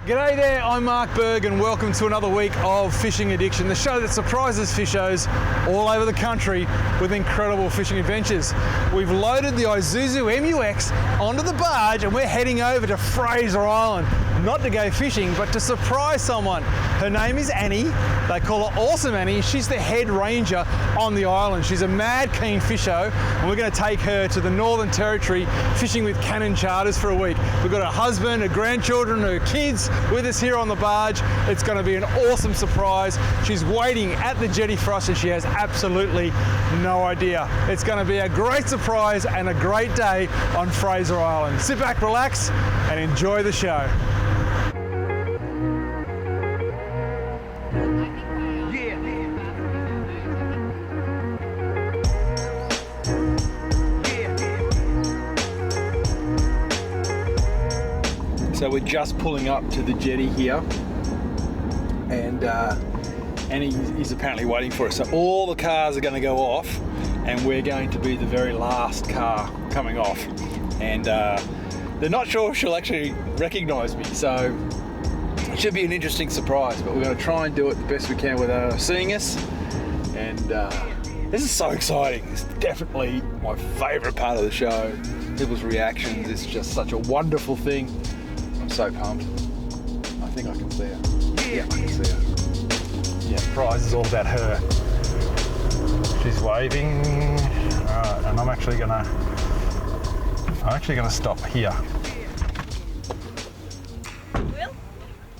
G'day there, I'm Mark Berg and welcome to another week of Fishing Addiction, the show that surprises fishers all over the country with incredible fishing adventures. We've loaded the Isuzu MUX onto the barge and we're heading over to Fraser Island, not to go fishing, but to surprise someone. Her name is Annie. They call her Awesome Annie. She's the head ranger on the island. She's a mad keen fisho and we're going to take her to the Northern Territory fishing with Cannon Charters for a week. We've got her husband, her grandchildren, her kids with us here on the barge. It's going to be an awesome surprise. She's waiting at the jetty for us and she has absolutely no idea. It's going to be a great surprise and a great day on Fraser Island. Sit back, relax and enjoy the show. So we're just pulling up to the jetty here and Annie is apparently waiting for us. So all the cars are going to go off and we're going to be the very last car coming off. And they're not sure if she'll actually recognise me, so it should be an interesting surprise, but we're going to try and do it the best we can without her seeing us. And this is so exciting. It's definitely my favourite part of the show. People's reactions, it's just such a wonderful thing. I'm so pumped. I think I can see her. Yeah, I can see her. Yeah, the prize is all about her. She's waving. Alright, and I'm actually gonna stop here. Will?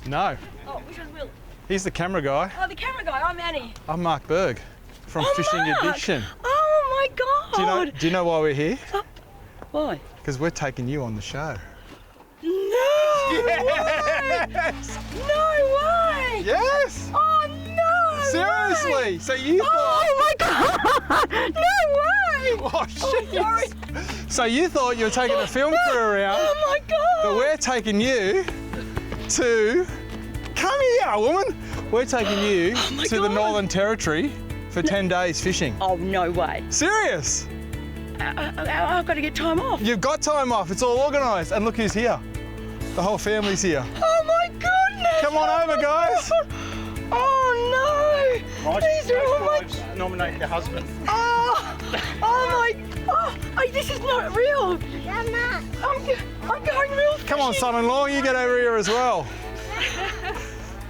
No. Oh, which one's Will? He's the camera guy. Oh, the camera guy. I'm Annie. I'm Mark Berg from Fishing Mark. Addiction. Oh my God. Do you know why we're here? Why? Because we're taking you on the show. No Yes! way! No way! Yes! Oh no! Seriously! Way. So you thought... Oh my God! No way! Oh, shit! Sorry. So you thought you were taking a film crew around, Oh my God! but we're taking you to... Come here, woman! We're taking you to the Northern Territory for 10 days fishing. Oh, no way. Serious? I've got to get time off. You've got time off. It's all organised. And look who's here. The whole family's here. Oh my goodness! Come on over, guys. Oh no! These are all my... Nominate your husband. Oh my... Oh, this is not real. I'm going real fishing. Come on, son-in-law, you get over here as well.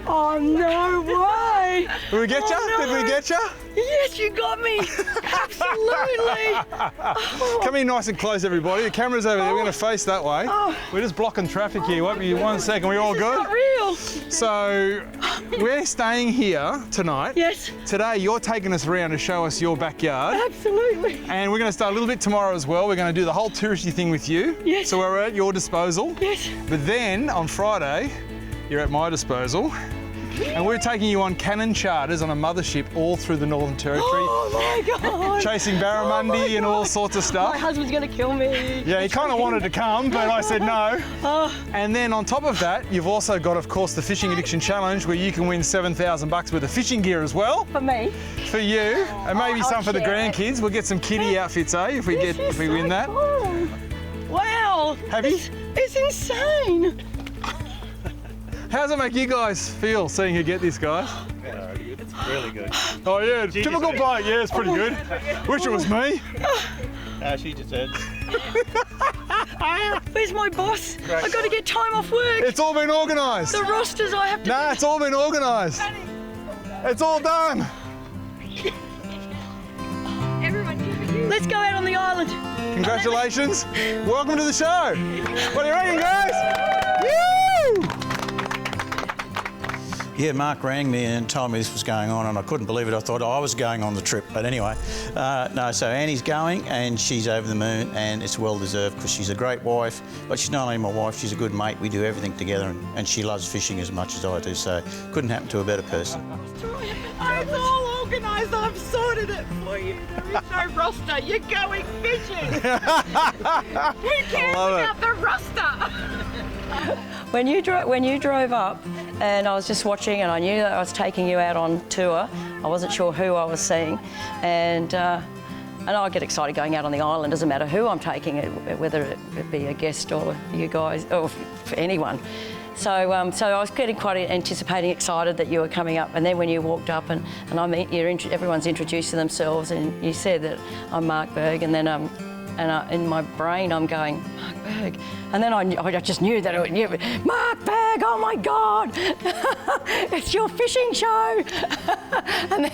Oh, no way. Did we get you? No. Did we get you? Yes, you got me. Absolutely. Oh. Come in nice and close, everybody. The camera's over there. We're going to face that way. Oh. We're just blocking traffic here. Won't be 1 second. We're all This is good? not real. So, we're staying here tonight. Yes. Today, you're taking us around to show us your backyard. Absolutely. And we're going to start a little bit tomorrow as well. We're going to do the whole touristy thing with you. Yes. So we're at your disposal. Yes. But then, on Friday, you're at my disposal. And we're taking you on Cannon Charters on a mothership all through the Northern Territory. Oh my God. Chasing Barramundi and all sorts of stuff. My husband's going to kill me. Yeah, he kind of wanted to come, but I said no. Oh. And then on top of that, you've also got, of course, the Fishing Addiction Challenge, where you can win $7,000 worth of fishing gear as well. For me. For you, and maybe some for the grandkids. We'll get some kiddie outfits, eh? If we win that. Cool. Wow. Have you? It's insane. How does it make you guys feel seeing her get this, guys? It's really good. Oh yeah, typical bloke. Yeah, it's pretty good. Wish it was me. She just said. Where's my boss? I've got to get time off work. It's all been organised. The rosters I have to... Nah, it's all been organised. It's all done. Everyone, let's go out on the island. Congratulations. Welcome to the show. What do you reckon, guys? Woo! Yeah, Mark rang me and told me this was going on and I couldn't believe it. I thought I was going on the trip, but anyway. No, so Annie's going and she's over the moon and it's well deserved because she's a great wife, but she's not only my wife, she's a good mate. We do everything together and she loves fishing as much as I do, so couldn't happen to a better person. It's all organised. I've sorted it for you. There is no roster. You're going fishing. Who cares about the roster? When you drove up, and I was just watching, and I knew that I was taking you out on tour. I wasn't sure who I was seeing, and I get excited going out on the island. Doesn't matter who I'm taking, whether it be a guest or you guys or for anyone. So I was getting quite anticipating, excited that you were coming up. And then when you walked up and I mean, everyone's introducing themselves, and you said that I'm Mark Berg, and then in my brain I'm going, Mark Berg. And then I just knew that it was Mark Berg, oh my God, it's your fishing show. And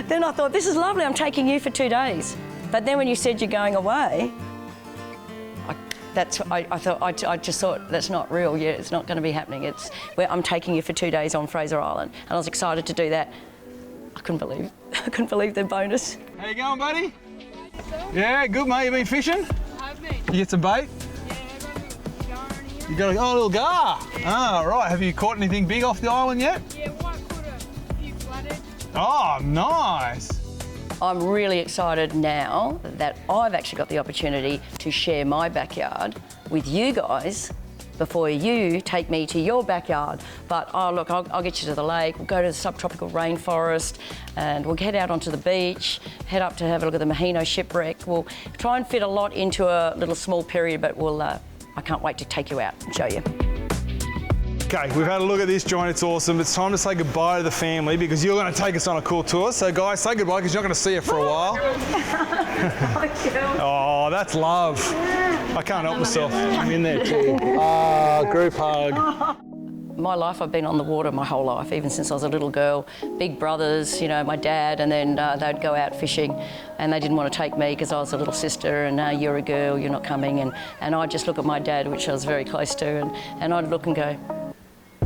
then I thought, this is lovely, I'm taking you for 2 days. But then when you said you're going away, I just thought, that's not real. Yeah, it's not going to be happening. I'm taking you for 2 days on Fraser Island, and I was excited to do that. I couldn't believe the bonus. How you going, buddy? Yeah, good, mate. You been fishing? I've been. You get some bait? Yeah, I got a gar in here. You got a little gar? Yeah. Ah, right. Have you caught anything big off the island yet? Yeah, white caught a few flathead. Oh, nice. I'm really excited now that I've actually got the opportunity to share my backyard with you guys before you take me to your backyard. But oh look, I'll get you to the lake, we'll go to the subtropical rainforest, and we'll head out onto the beach, head up to have a look at the Mahino shipwreck. We'll try and fit a lot into a little small period, but I can't wait to take you out and show you. Okay, we've had a look at this joint, it's awesome. It's time to say goodbye to the family because you're going to take us on a cool tour. So guys, say goodbye because you're not going to see it for a while. Oh, that's love. I can't help myself. I'm in there too. Group hug. My life, I've been on the water my whole life, even since I was a little girl. Big brothers, you know, my dad, and then they'd go out fishing and they didn't want to take me because I was a little sister and you're a girl, you're not coming. And I'd just look at my dad, which I was very close to, and I'd look and go,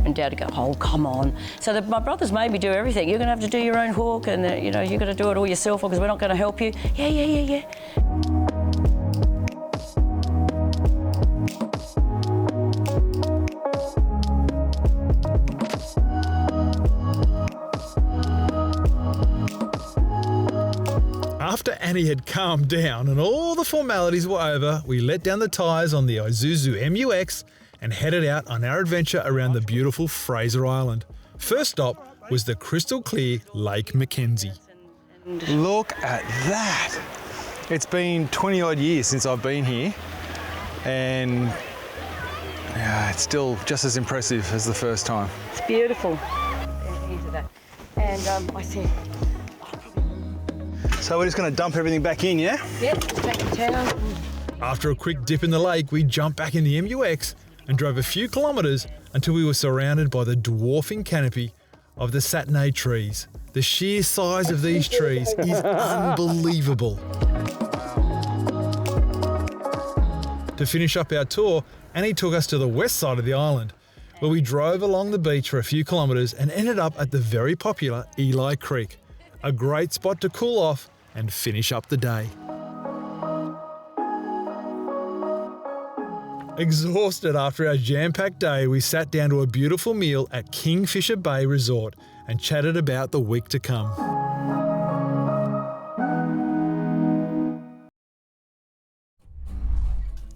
and Dad would go, oh, come on. So my brothers made me do everything. You're going to have to do your own hook and, you know, you're going to do it all yourself because we're not going to help you. Yeah. After Annie had calmed down and all the formalities were over, we let down the tyres on the Isuzu MUX and headed out on our adventure around the beautiful Fraser Island. First stop was the crystal clear Lake Mackenzie. Look at that. It's been 20 odd years since I've been here and it's still just as impressive as the first time. It's beautiful. Into that. And I said, so we're just going to dump everything back in, yeah? yep, back to town. After a quick dip in the lake, we jumped back in the MUX and drove a few kilometres until we were surrounded by the dwarfing canopy of the Satnay trees. The sheer size of these trees is unbelievable. To finish up our tour, Annie took us to the west side of the island, where we drove along the beach for a few kilometres and ended up at the very popular Eli Creek, a great spot to cool off and finish up the day. Exhausted after our jam-packed day, we sat down to a beautiful meal at Kingfisher Bay Resort and chatted about the week to come.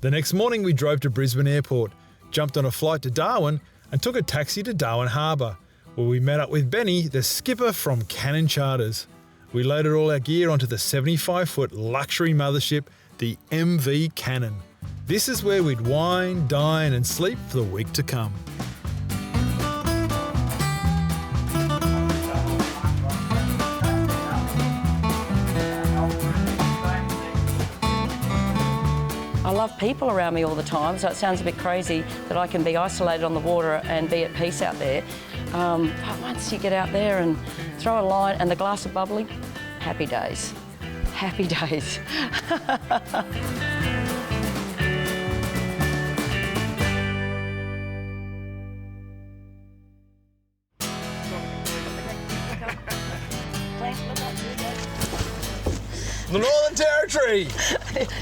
The next morning we drove to Brisbane Airport, jumped on a flight to Darwin and took a taxi to Darwin Harbour, where we met up with Benny, the skipper from Cannon Charters. We loaded all our gear onto the 75-foot luxury mothership, the MV Cannon. This is where we'd wine, dine and sleep for the week to come. I love people around me all the time, so it sounds a bit crazy that I can be isolated on the water and be at peace out there. But once you get out there and throw a line and the glass of bubbly, happy days. Happy days. The Northern Territory!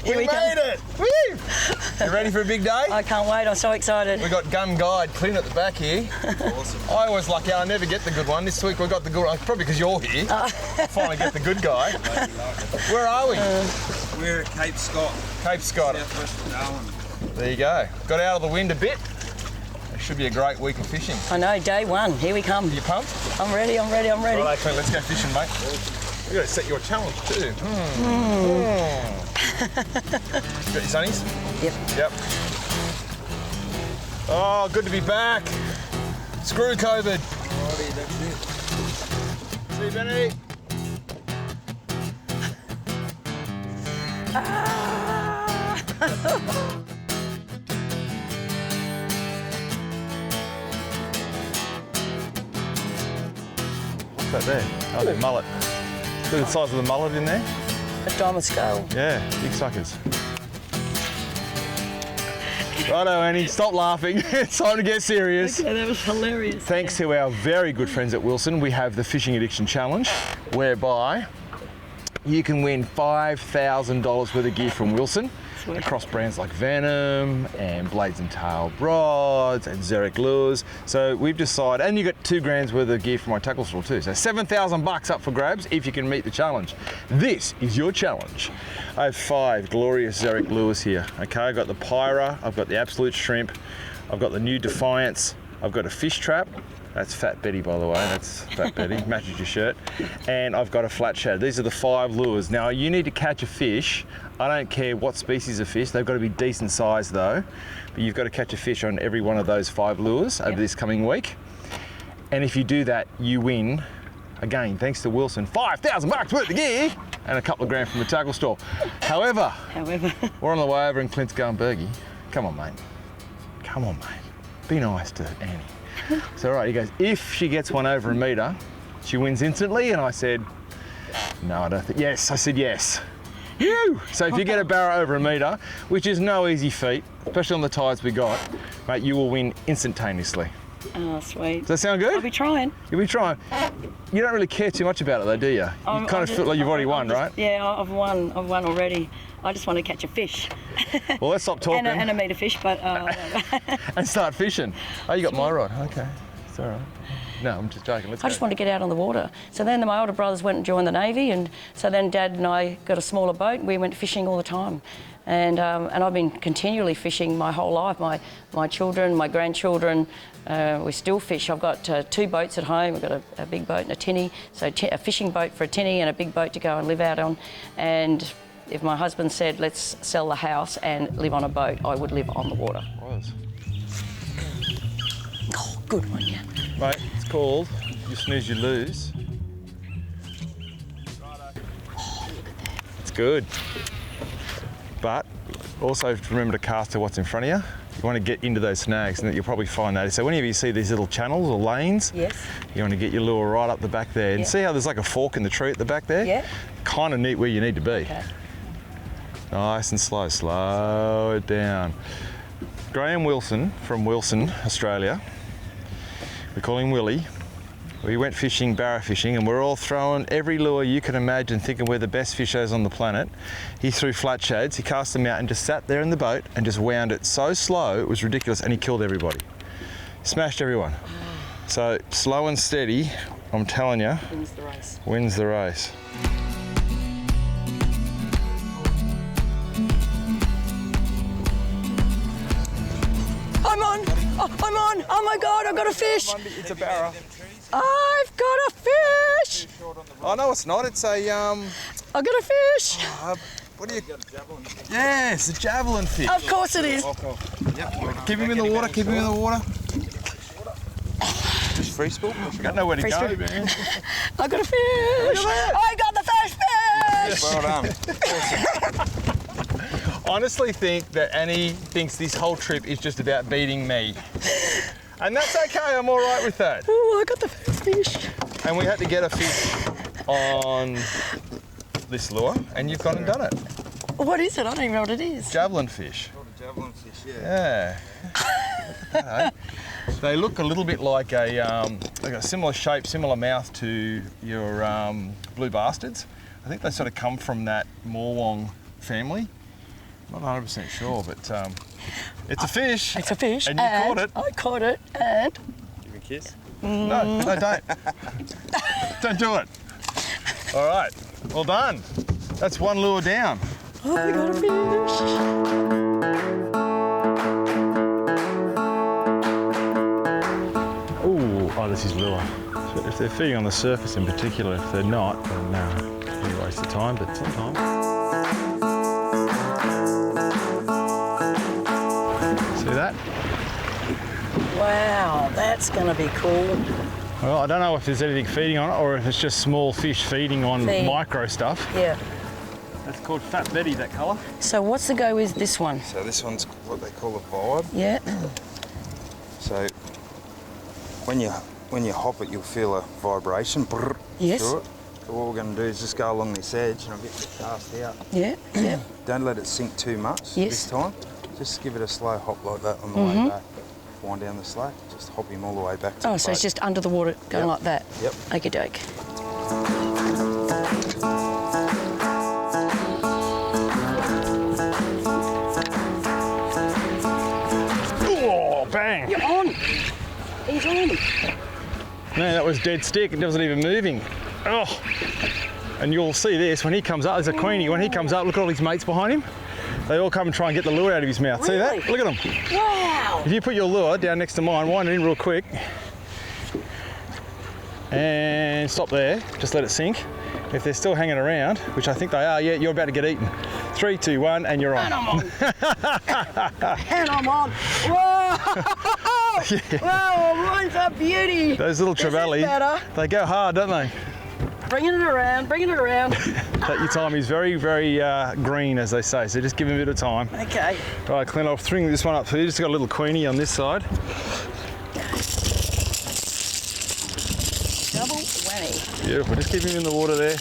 Here we made come. it! Woo! You ready for a big day? I can't wait, I'm so excited. We got Gun Guide clean at the back here. Awesome. I always lucky I never get the good one. This week we got the good one, probably because you're here. Finally get the good guy. Where are we? We're at Cape Scott. Cape Scott. Southwest of Darwin. There you go. Got out of the wind a bit. It should be a great week of fishing. I know, day one, here we come. You pumped? I'm ready. Right, Clint, let's go fishing, mate. We've got to set your challenge too. Got your sunnies? Yep. Yep. Oh, good to be back. Screw COVID. Alrighty, that's it. See you, Benny. What's that there? Oh, the mullet. Look at the size of the mullet in there. A diamond scale. Yeah, big suckers. Righto, Annie, stop laughing. It's time to get serious. Yeah, that was hilarious. Thanks to our very good friends at Wilson, we have the Fishing Addiction Challenge, whereby you can win $5,000 worth of gear from Wilson across brands like Venom and Blades and Tail rods and Xeric lures. So we've decided, and you got $2,000 worth of gear from my tackle store too. So $7,000 up for grabs if you can meet the challenge. This is your challenge. I have 5 glorious Xeric lures here. Okay, I've got the Pyra, I've got the Absolute Shrimp, I've got the new Defiance, I've got a fish trap. That's Fat Betty, by the way. That's Fat Betty, matches your shirt. And I've got a flat shad. These are the 5 lures. Now, you need to catch a fish. I don't care what species of fish. They've got to be decent size, though. But you've got to catch a fish on every one of those 5 lures over this coming week. And if you do that, you win, again, thanks to Wilson, $5,000 worth of gear and a couple of grand from the tackle store. However, we're on the way over in Clint's Bergie. Come on, mate. Come on, mate. Be nice to Annie. So, right, he goes, if she gets one over a metre, she wins instantly. And I said, no, I don't think. Yes, I said yes. You! So if you get a barra over a metre, which is no easy feat, especially on the tides we got, mate, you will win instantaneously. Oh, sweet. Does that sound good? I'll be trying. You'll be trying. You don't really care too much about it though, do you? You kind of feel like you've already won, right? Yeah, I've won already. I just want to catch a fish. Well, let's stop talking. and a meter fish, but... and start fishing. Oh, you got my rod. Okay, it's all right. No, I'm just joking. Let's I just want to get out on the water. So then my older brothers went and joined the Navy, and so then Dad and I got a smaller boat, and we went fishing all the time. And I've been continually fishing my whole life. My children, my grandchildren, we still fish. I've got 2 boats at home. I've got a big boat and a tinny, so a fishing boat for a tinny and a big boat to go and live out on. And if my husband said, let's sell the house and live on a boat, I would live on the water. Oh, good one, yeah. Mate, it's called You Snooze, You Lose. It's good. But also remember to cast to what's in front of you. You want to get into those snags, and you'll probably find that. So whenever you see these little channels or lanes, Yes. you want to get your lure right up the back there. And see how there's like a fork in the tree at the back there? Yeah. Kind of neat where you need to be. Okay. Nice and slow, slow it down. Graham Wilson from Wilson, Australia. We call him Willie. We went fishing, barra fishing, and we're all throwing every lure you can imagine, thinking we're the best fishers on the planet. He threw flat shads, he cast them out and just sat there in the boat and just wound it so slow, it was ridiculous, and he killed everybody. Smashed everyone. So slow and steady, I'm telling you, Wins the race. wins the race. I'm on! Oh, I'm on! Oh my God, I've got a fish! It's a barra. I've got a fish! Oh no, it's not. It's a I've got a fish! what do you? Yeah, it's a javelin fish. Of course it is. Keep him in the water. Keep him in the water. Just free spool. Got nowhere to Free go, spool. man. I got a fish! I got the fish! Well done. Honestly think that Annie thinks this whole trip is just about beating me. And that's okay, I'm all right with that. Oh, I got the first fish. And we had to get a fish on this lure, and you've gone and done it. What is it? I don't even know what it is. Javelin fish. Javelin fish. Yeah. Yeah. They look a little bit like they got a similar shape, similar mouth to your blue bastards. I think they sort of come from that Morwong family. Not 100% sure, but it's a fish. It's a fish. And you caught it. I caught it, and... Give me a kiss. No, don't. Don't do it. All right, well done. That's one lure down. Oh, I got a fish. Ooh, oh, this is lure. So if they're feeding on the surface in particular, if they're not, then it's a waste of time, but sometimes. See that? Wow, that's going to be cool. Well, I don't know if there's anything feeding on it or if it's just small fish feeding on Feed. micro stuff. Yeah. That's called Fat Betty, that colour. So what's the go with this one? So this one's what they call a vibe. Yeah. So when you hop it, you'll feel a vibration. Brrr, Yes. through it. So what we're going to do is just go along this edge and I'll get the cast out. Yeah, yeah. Don't let it sink too much Yes. this time. Just give it a slow hop like that on the way back. Wind down the slack. Just hop him all the way back to Oh, the so it's boat. just under the water going Yep. like that? Yep. Okie doke. Oh, bang! You're on! He's on! Man, that was dead stick. It wasn't even moving. Oh! And you'll see this when he comes up. There's a queenie. When he comes up, look at all his mates behind him. They all come and try and get the lure out of his mouth. See that? Really? Look at him. Wow! If you put your lure down next to mine, wind it in real quick, and stop there, just let it sink. If they're still hanging around, which I think they are, yeah, you're about to get eaten. 3, 2, 1, and you're on. And I'm on! And I'm on! Whoa! Wow, mine's a beauty! Those little This is trevally, better. they go hard, don't they? Bringing it around, bringing it around. Take your time. He's very, very green, as they say, so just give him a bit of time. Okay. All right, Clint, I'll string this one up for you. Just got a little queenie on this side. Double whammy. Beautiful. Just keep him in the water there.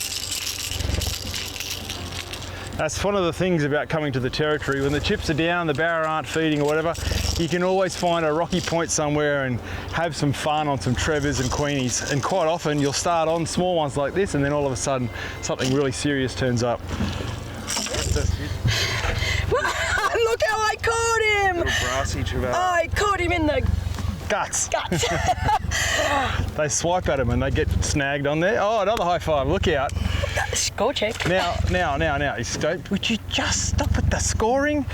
That's one of the things about coming to the territory. When the chips are down, the barra aren't feeding or whatever, you can always find a rocky point somewhere and have some fun on some trevors and queenies. And quite often you'll start on small ones like this and then all of a sudden something really serious turns up. Look how I caught him! Brassy trevally. I caught him in the Guts. guts. They swipe at him and they get snagged on there. Oh, another high five. Look out. Score check. Now. Would you just stop with the scoring?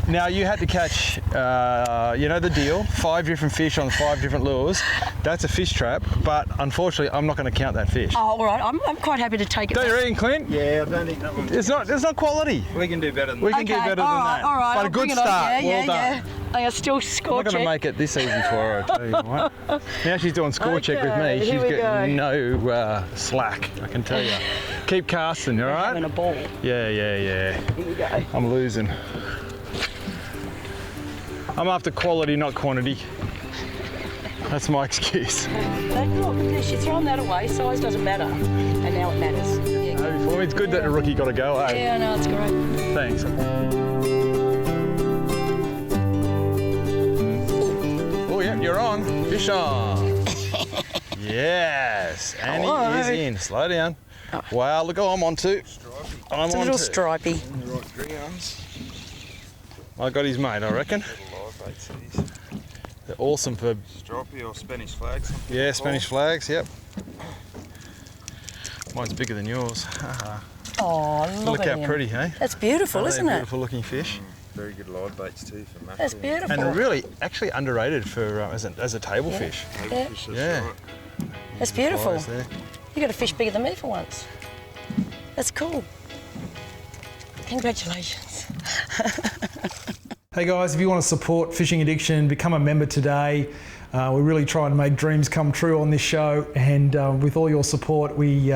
Now, you had to catch, you know the deal, 5 different fish on 5 different lures. That's a fish trap, but unfortunately, I'm not going to count that fish. Oh, all right. I'm quite happy to take it. Don't you reckon, Clint? Yeah, I don't think that one. It's not quality. We can do better than We that. can do better than all right, that. all right. But I'll a good bring it on. start. Yeah, well yeah, done. yeah. I still I'm score not going to check. make it this easy for her, I tell you what. Now she's doing score check with Okay, me. here She's we getting go. no slack, I can tell you. Keep casting, all right? Having a ball. Yeah. Here we go. I'm losing. I'm after quality, not quantity. That's my excuse. Look, she's thrown that away. Size doesn't matter. And now it matters. Yeah, For me, it's good that the rookie got a go, eh? yeah, no, it's great. Thanks. Oh, yeah, you're on. Fish on. Yes. Annie Hello. is in. Slow down. Wow, look, I'm on too. I'm It's a on little too. stripy. The right grams. I got his mate, I reckon. Little live baits these. They're awesome for, Stripey or Spanish flags. yeah, Spanish flags, yep. Mine's bigger than yours. Oh, look Look at how him. pretty, hey? That's beautiful, Aren't they isn't it? Beautiful looking fish. Very good live baits too for mackerel. That's beautiful. And really, actually underrated for as a table fish. Yeah. Fish, that's Yeah. right. That's beautiful. Flies there. You got a fish bigger than me for once. That's cool. Congratulations. Hey guys, if you want to support Fishing Addiction, become a member today. We're really trying to make dreams come true on this show, and with all your support, we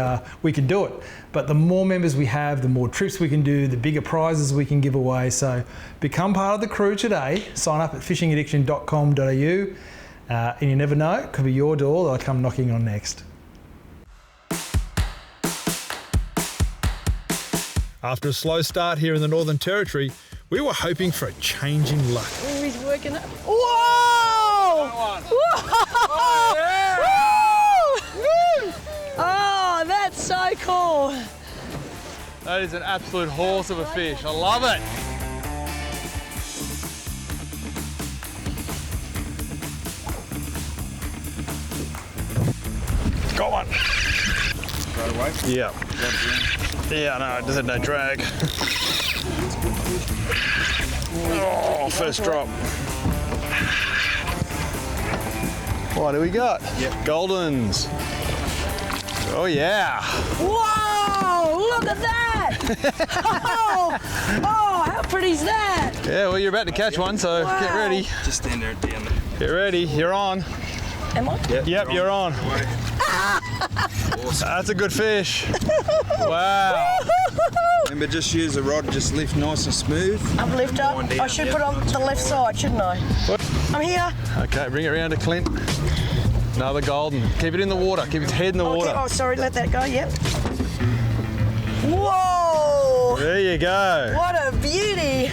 can do it. But the more members we have, the more trips we can do, the bigger prizes we can give away. So become part of the crew today. Sign up at fishingaddiction.com.au, and you never know, it could be your door that I come knocking on next. After a slow start here in the Northern Territory, we were hoping for a change in luck. Oh, he's working up. Whoa! Whoa! Woo! Oh, that's so cool. That is an absolute horse of a fish. I love it. Got one. Right away. Yeah. Yeah, no, it doesn't no drag. Oh, first drop. What do we got? Yep. Goldens. Oh yeah. Whoa! Look at that! oh, how pretty is that? Yeah, well you're about to catch one, so get ready. Just stand there at the end. Get ready, you're on. Am I? Yep, you're on. That's a good fish. Wow. Remember, just use the rod, just lift nice and smooth. Up, lift up. I should put on the left side, shouldn't I? I'm here. Okay, bring it around to Clint. Another golden. Keep it in the water. Keep its head in the water. Oh, sorry, let that go, yep. Whoa! There you go. What a beauty.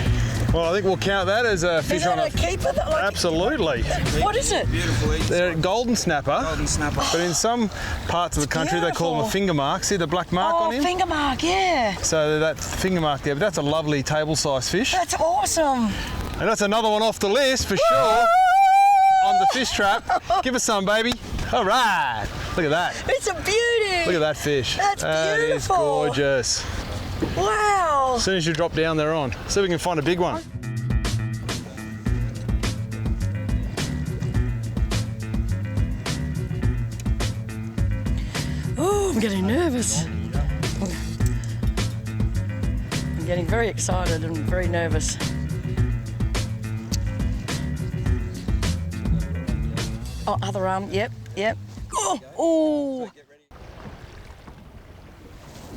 Well, I think we'll count that as a fish Is that on a keeper? Absolutely. What is it? Beautiful each. They're a golden snapper. Golden snapper. But in some parts of the country, they call them a beautiful. finger mark. See the black mark on him? Finger mark, yeah. So that finger mark there, but that's a lovely table-sized fish. That's awesome. And that's another one off the list for sure. On the fish trap. Give us some, baby. All right. Look at that. It's a beauty. Look at that fish. That's That is beautiful. gorgeous. Wow. As soon as you drop down, they're on. See if we can find a big one. Oh, I'm getting nervous. I'm getting very excited and very nervous. Oh, other arm, yep. Oh.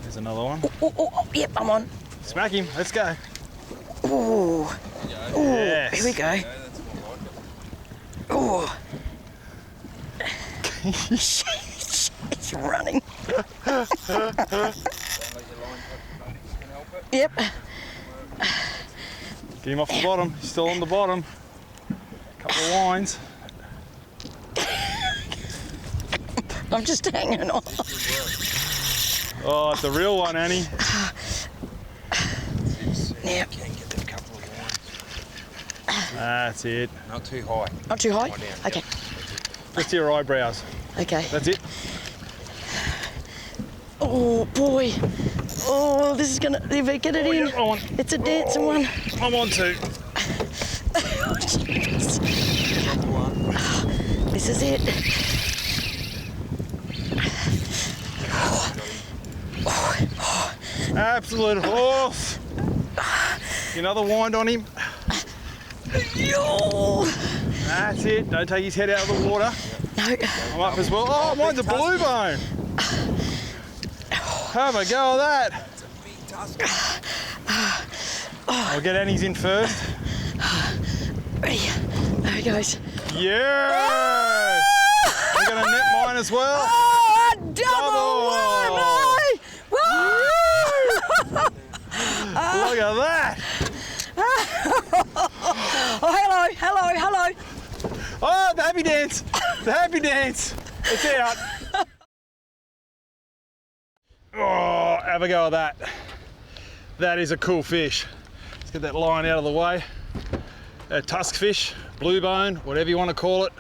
There's another one. Oh, yep, I'm on. Smack him. Let's go. Oh. Yes. Here we go. Oh. It's running. Yep. Get him off the bottom. He's still on the bottom. Couple of lines. I'm just hanging on. Oh, it's a real one, Annie. Yep. That's it. Not too high. Not too high? Okay. Just to your eyebrows. Okay. That's it. Oh, boy. Oh, this is gonna... If I get it in... I'm on. It's a dancing one. I'm on too. This is it. Absolute horse. Another wind on him. Yo. That's it. Don't take his head out of the water. No. I'm up as well. Oh, mine's a blue bone. Have a go of that. I'll get Annie's in first. Ready? There he goes. Yes! We're going to net mine as well. Oh, double one, eh? Woo! Look at that. Oh, hello. Oh, the happy dance. The happy dance. It's out. Oh, have a go of that. That is a cool fish. Let's get that line out of the way. A tusk fish, blue bone, whatever you want to call it.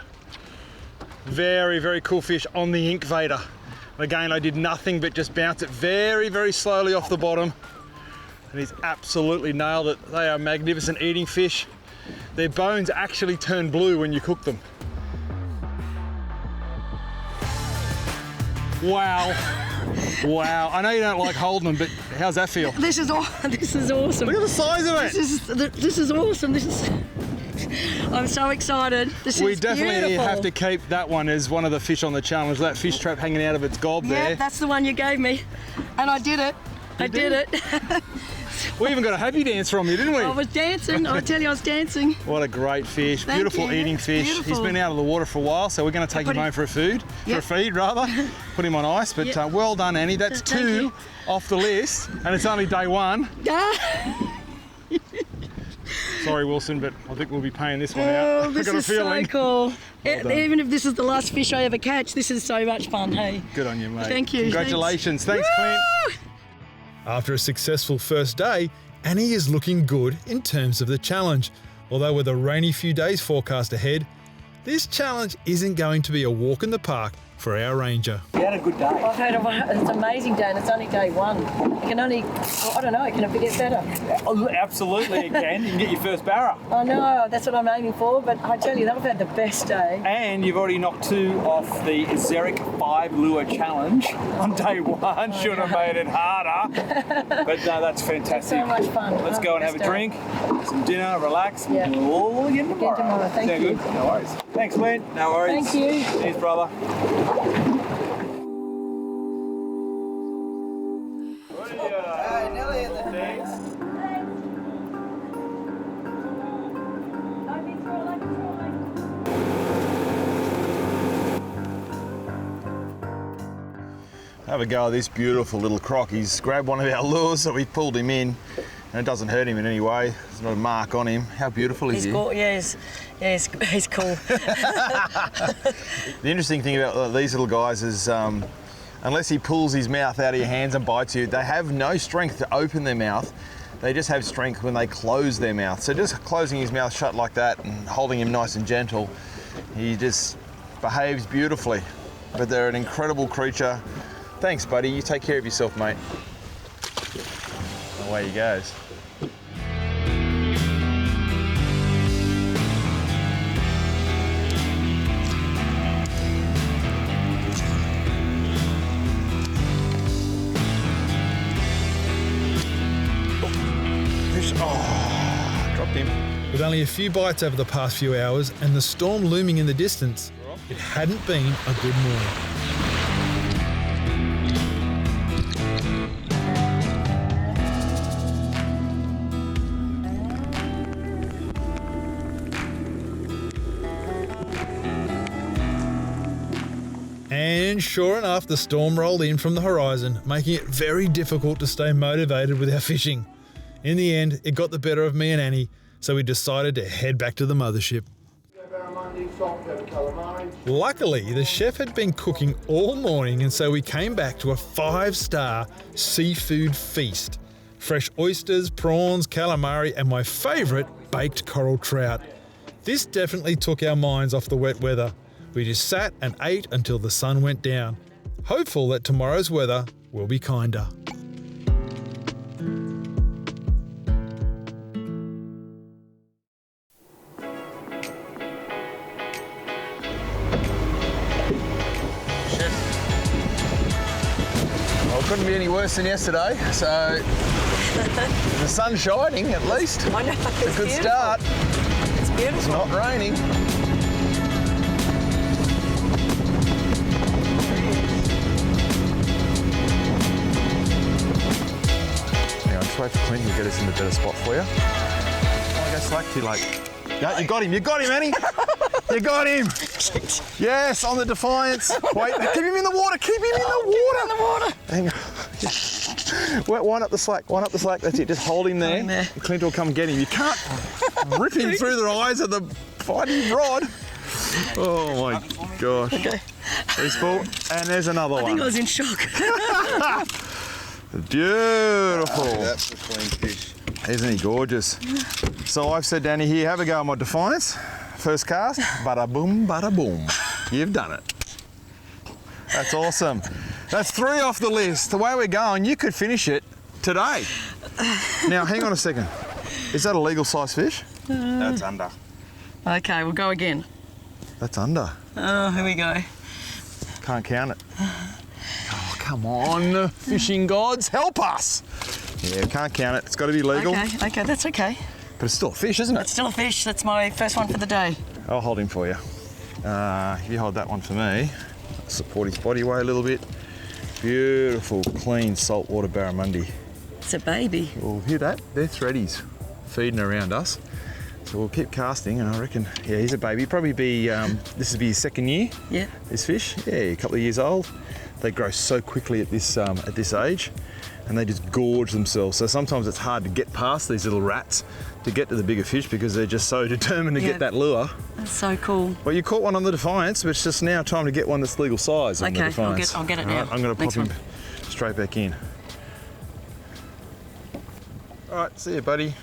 Very, very cool fish on the ink vader. And again, I did nothing but just bounce it very, very slowly off the bottom. And he's absolutely nailed it. They are magnificent eating fish. Their bones actually turn blue when you cook them. Wow. Wow. I know you don't like holding them, but how's that feel? This is awesome. Look at the size of it. This is awesome. I'm so excited. We definitely have to keep that one as one of the fish on the challenge. That fish trap hanging out of its gob there. Yeah, that's the one you gave me. And I did it. I did it. We even got a happy dance from you, didn't we? I was dancing. I tell you, I was dancing. What a great fish. Thank Beautiful you. eating fish. Beautiful. He's been out of the water for a while, so we're going to take him home for a feed. Put him on ice. But Yep. well done, Annie. That's Thank 2 you. off the list, and it's only day 1. Sorry, Wilson, but I think we'll be paying this one out. Oh, I've this got a is so feeling. cool. done. Even if this is the last fish I ever catch, this is so much fun, hey? Good on you, mate. Thank you. Congratulations. Thanks, Clint. After a successful first day, Annie is looking good in terms of the challenge. Although with a rainy few days forecast ahead, this challenge isn't going to be a walk in the park for our ranger. I've had it's an amazing day and it's only day 1. It can only, I don't know, can it get better? Oh, absolutely it can. You can get your first barra. I know, that's what I'm aiming for, but I tell you, I've had the best day. And you've already knocked 2 off the Xeric 5 lure challenge on day 1. Should have made it harder. But no, that's fantastic. So much fun. Let's go and have a drink, some dinner, relax. Yeah. We'll get tomorrow. Thank Sound you. good? No worries. Thanks, Clint. No worries. Thank you. Cheers, brother. Have a go at this beautiful little croc. He's grabbed one of our lures, so we pulled him in, and it doesn't hurt him in any way. There's not a mark on him. How beautiful is he? He's cool. The interesting thing about these little guys is unless he pulls his mouth out of your hands and bites you, they have no strength to open their mouth. They just have strength when they close their mouth. So just closing his mouth shut like that and holding him nice and gentle, he just behaves beautifully. But they're an incredible creature. Thanks, buddy. You take care of yourself, mate. Away he goes. Oh, dropped him. With only a few bites over the past few hours and the storm looming in the distance, it hadn't been a good morning. And sure enough, the storm rolled in from the horizon, making it very difficult to stay motivated with our fishing. In the end, it got the better of me and Annie, so we decided to head back to the mothership. Barramundi, saltwater, calamari. Luckily, the chef had been cooking all morning, and so we came back to a 5-star seafood feast. Fresh oysters, prawns, calamari, and my favourite, baked coral trout. This definitely took our minds off the wet weather. We just sat and ate until the sun went down, hopeful that tomorrow's weather will be kinder. Well, it couldn't be any worse than yesterday, so the sun's shining at least. I know, It's a good start. It's beautiful. It's not raining. Wait for Clint, he'll get us in the better spot for you. Oh, I go slack too late. Yeah, you got him, Annie! You got him! Yes, on the Defiance. Wait, keep him in the water, keep him in the water! Hang on. Wind up the slack, that's it, just hold him there. Clint will come get him. You can't rip him through the eyes of the fighting rod. Oh my gosh. Okay. He's full, and there's another one. I think I was in shock. Beautiful. That's a clean fish. Isn't he gorgeous? So I've said, Danny, here, have a go on my Defiance. First cast, bada boom, bada boom. You've done it. That's awesome. That's 3 off the list. The way we're going, you could finish it today. Now, hang on a second. Is that a legal size fish? That's under. Okay, we'll go again. That's under. Oh, here we go. Can't count it. Oh, come on, fishing gods, help us. Yeah, can't count it. It's got to be legal. Okay, that's okay. But it's still a fish, isn't it? It's still a fish. That's my first one for the day. I'll hold him for you. If you hold that one for me, support his body weight a little bit. Beautiful, clean saltwater barramundi. It's a baby. Well, hear that? They're threadies feeding around us. So we'll keep casting, and I reckon, yeah, he's a baby. Probably be, this will be his 2nd year. Yeah. This fish, yeah, a couple of years old. They grow so quickly at this age, and they just gorge themselves. So sometimes it's hard to get past these little rats to get to the bigger fish because they're just so determined to get that lure. That's so cool. Well, you caught one on the Defiance, but it's just now time to get one that's legal size on the Defiance. I'll get it now. Right, I'm going to pop him straight back in. All right, see you, buddy.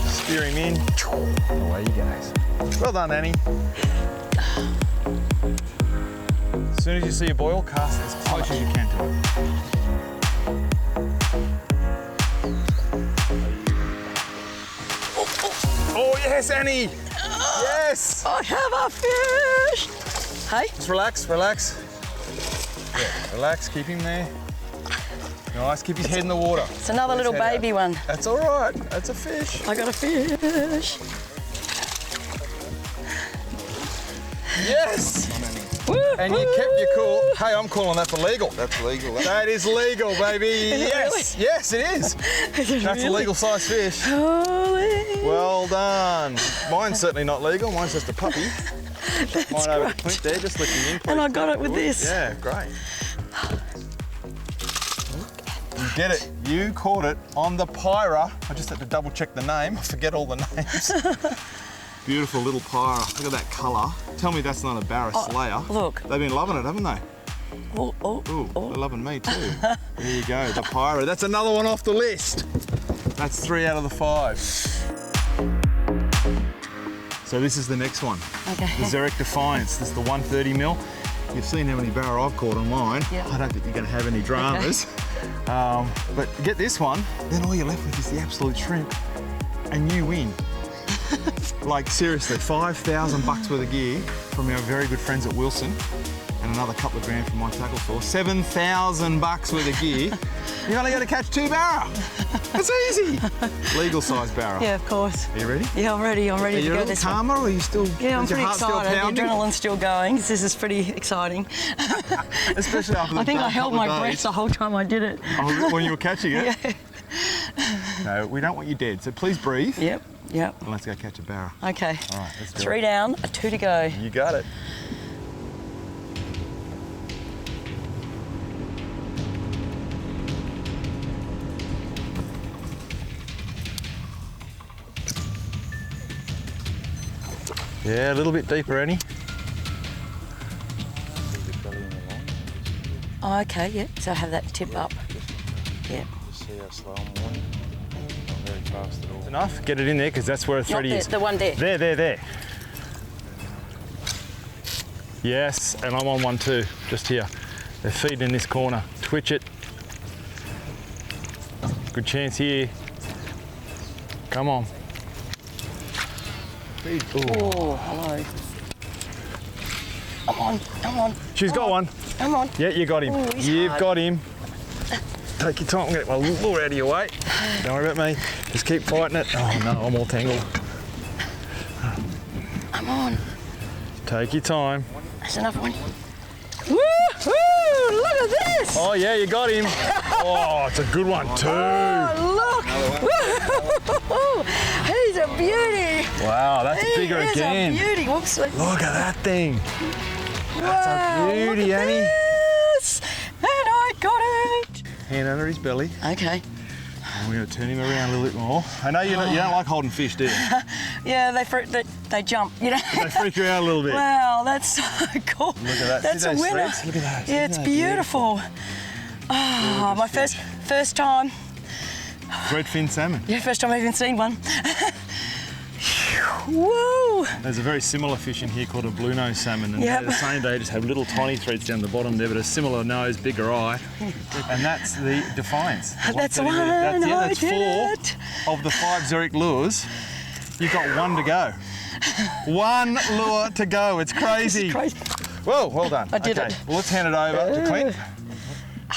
Steer him in. Away he goes. Well done, Annie. As soon as you see a boil, cast as close as you can to it. Oh yes, Annie! Yes! I have a fish! Hey? Just relax. Yeah, relax, keep him there. Nice, keep his head in the water. It's another little baby one. That's all right, that's a fish. I got a fish. Yes! Woo, And you kept your cool. Hey, I'm calling that for legal. That's legal. Eh? That is legal, baby. it Yes, yes, it is. That's a legal size fish. Holy. Well done. Mine's certainly not legal. Mine's just a puppy. Mine over the Clint there, just looking in. Please. And I got it with this. Yeah, great. You get it. You caught it on the Pyra. I just had to double check the name. I forget all the names. Beautiful little Pyra. Look at that colour. Tell me that's not a Barra Slayer. Look. They've been loving it, haven't they? Oh, oh, Ooh, oh. they're loving me too. There you go, the Pyra. That's another one off the list. That's 3 out of the 5. So this is the next one. Okay. The Xeric Defiance. This is the 130 mil. You've seen how many Barra I've caught on mine. Yeah. I don't think you're going to have any dramas. Okay. But get this one, then all you're left with is the absolute shrimp, and you win. Like seriously, 5,000 bucks worth of gear from our very good friends at Wilson, and another couple of grand from my tackle store. 7,000 bucks worth of gear. You've only got to catch 2 Barra. It's easy. Legal size Barra. Yeah, of course. Are you ready? Yeah, I'm ready. I'm ready Are to you a go little this one. calmer, or are you still? Yeah, I'm is your pretty heart still excited. The pounding? adrenaline's still going. This is pretty exciting. Especially after the I think I held my breath days. the whole time I did it. Oh, when you were catching it? Yeah. No, we don't want you dead, so please breathe. Yep, yep. And let's go catch a Barra. Okay. All right, let's do 3 it. down, 2 to go. You got it. Yeah, a little bit deeper, Annie. Oh, okay, yeah. So I have that tip up. Yeah. Just see how slow I'm going. Not very fast at all. Enough. Get it in there, because that's where a Not thready there, is. the one there. There. Yes, and I'm on one too, just here. They're feeding in this corner. Twitch it. Good chance here. Come on. Feed. Ooh. Oh, hello. Come on. She's got one. Come on. Yeah, you got him. Ooh, he's You've hard. got him. Take your time. I'm going to get my lure out of your way. Don't worry about me. Just keep fighting it. Oh no, I'm all tangled. Come on. Take your time. There's another one. Woo-hoo! Look at this! Oh yeah, you got him. Oh, it's a good one too. Oh, look! Woo-hoo! He's a beauty! Wow, that's He bigger is again. a beauty. Whoops. Look at that thing. That's Wow, a beauty, look at Annie. this. And I got it! Hand under his belly. Okay. And we're going to turn him around a little bit more. I know you don't like holding fish, do you? Yeah, they jump, you know. They freak you out a little bit. Wow, that's so cool. Look at that. That's See a those winner. threads? Look at those. Yeah, it's Isn't that beautiful. Oh, my first time. Threadfin salmon. Yeah, first time I've even seen one. Woo! There's a very similar fish in here called a blue nose salmon, and Yep. they're the same. They just have little tiny threads down the bottom there, but a similar nose, bigger eye, and that's the Defiance. That's the one. That's I did 4 of the 5 Xeric lures. You've got 1 to go. 1 lure to go. It's crazy. Crazy. Whoa, well done. I did okay, it. well, let's hand it over to Clint.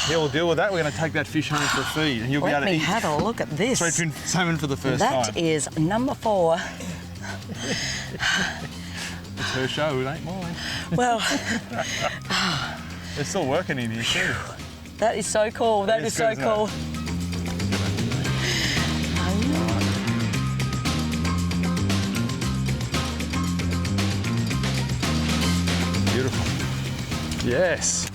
He'll deal with that. We're going to take that fish home for a feed, and you'll be Let able to me eat have a look at this. threadfin salmon for the first That time. is number 4. It's her show, it ain't mine. Well, They're still working in here too. that is so cool. That It's is so good, isn't it? cool. Beautiful. Yes.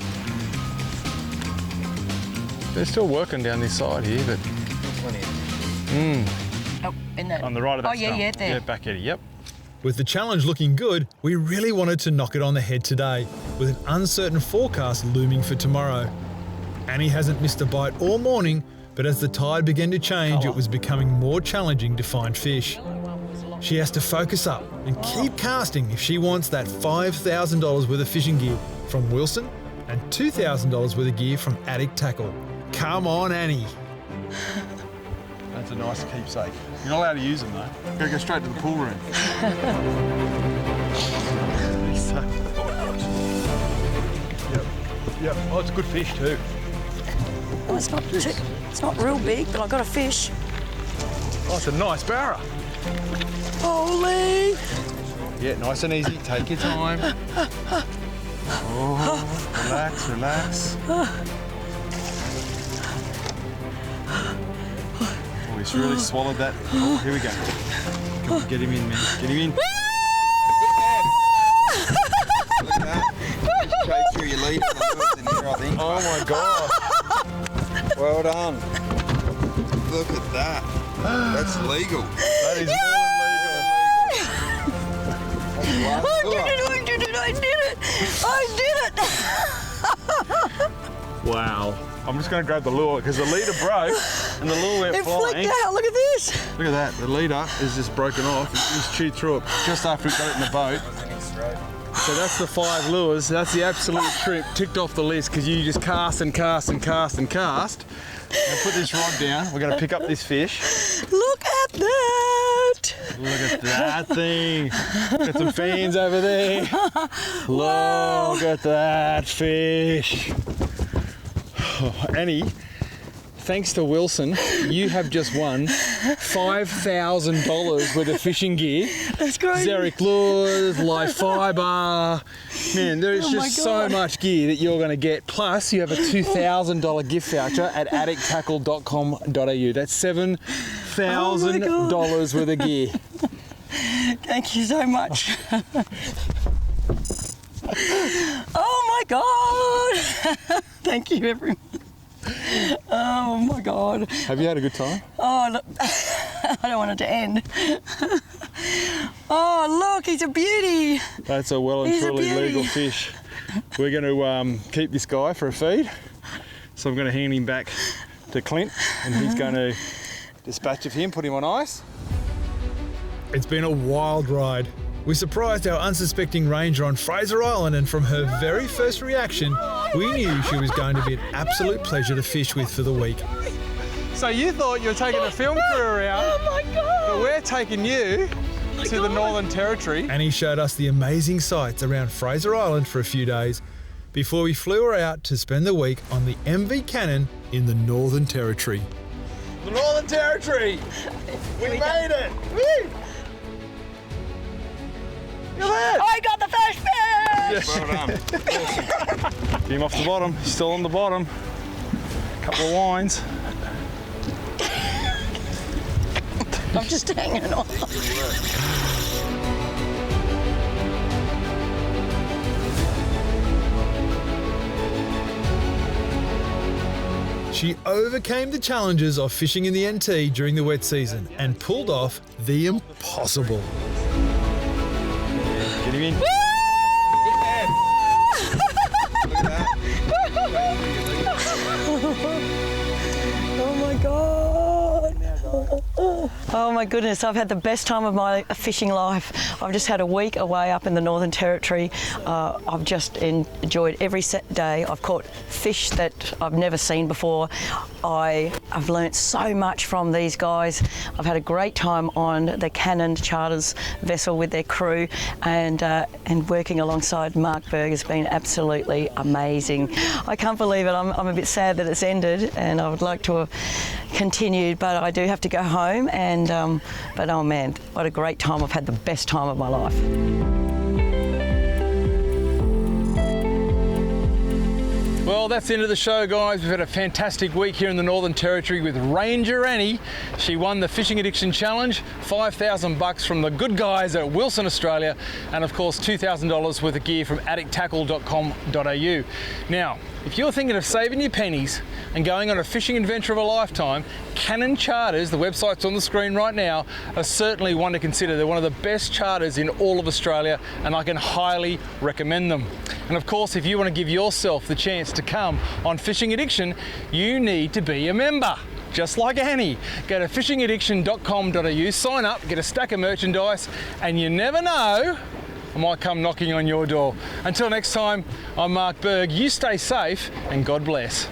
They're still working down this side here, but Oh, in that. on the right of that Oh, yeah, stump. yeah, there. Yeah, back eddy, yep. With the challenge looking good, we really wanted to knock it on the head today, with an uncertain forecast looming for tomorrow. Annie hasn't missed a bite all morning, but as the tide began to change, it was becoming more challenging to find fish. She has to focus up and keep casting if she wants that $5,000 worth of fishing gear from Wilson and $2,000 worth of gear from Attic Tackle. Come on, Annie. That's a nice keepsake. You're not allowed to use them though. You've got to go straight to the pool room. Yep. Oh, it's a good fish too. Oh, it's not real big, but I got a fish. Oh, it's a nice Barra. Holy! Yeah, nice and easy. Take your time. Oh, relax, relax. Oh, he's really swallowed that. Oh, here we go. Come on, get him in, man. Get him in. Look at that. Straight through your lead. In here, I think. Oh my God. Well done. Look at that. That's legal. That is more I did it! Wow. I'm just going to grab the lure because the leader broke and the lure went It flying. flicked out, look at this! Look at that. The leader is just broken off. He's chewed through it just after it got it in the boat. So that's the 5 lures. That's the absolute trip ticked off the list because you just cast and cast and cast and cast. Now put this rod down. We're going to pick up this fish. Look at that! Look at that thing. Got some fans over there. Look at that fish. Oh, Annie, thanks to Wilson, you have just won $5,000 worth of fishing gear. That's great. Xeric lures, live fibre. Man, there is just so much gear that you're going to get. Plus, you have a $2,000 gift voucher at addicttackle.com.au. That's $7,000 worth of gear. Thank you so much. Oh my God! Thank you, everyone. Oh my God. Have you had a good time? Oh, look. I don't want it to end. Oh, look, he's a beauty. That's a well and He's a truly beauty. legal fish. We're going to keep this guy for a feed. So I'm going to hand him back to Clint and he's going to dispatch of him, put him on ice. It's been a wild ride. We surprised our unsuspecting ranger on Fraser Island, and from her very first reaction, we knew she was going to be an absolute pleasure to fish with for the week. So you thought you were taking a film crew around, Oh my God! but we're taking you to the Northern Territory. And he showed us the amazing sights around Fraser Island for a few days before we flew her out to spend the week on the MV Cannon in the Northern Territory. The Northern Territory! We made it! Woo! Look at that! I got the first fish! Well done. Get him off the bottom. He's still on the bottom. Couple of lines. I'm just hanging on. She overcame the challenges of fishing in the NT during the wet season and pulled off the impossible. Get him in. Oh my God. Oh my goodness, I've had the best time of my fishing life. I've just had a week away up in the Northern Territory. I've just enjoyed every day. I've caught fish that I've never seen before. I've learnt so much from these guys. I've had a great time on the Cannon Charters vessel with their crew, and working alongside Mark Berg has been absolutely amazing. I can't believe it. I'm a bit sad that it's ended, and I would like to have continued, but I do have to go home. But oh man, what a great time. I've had the best time of my life. Well, that's the end of the show, guys. We've had a fantastic week here in the Northern Territory with Ranger Annie. She won the Fishing Addiction Challenge, $5,000 from the good guys at Wilson, Australia, and of course $2,000 worth of gear from addicttackle.com.au. Now, if you're thinking of saving your pennies and going on a fishing adventure of a lifetime, Cannon Charters, the website's on the screen right now, are certainly one to consider. They're one of the best charters in all of Australia, and I can highly recommend them. And of course, if you want to give yourself the chance to come on Fishing Addiction, you need to be a member. Just like Annie. Go to fishingaddiction.com.au, sign up, get a stack of merchandise, and you never know, I might come knocking on your door. Until next time, I'm Mark Berg. You stay safe and God bless.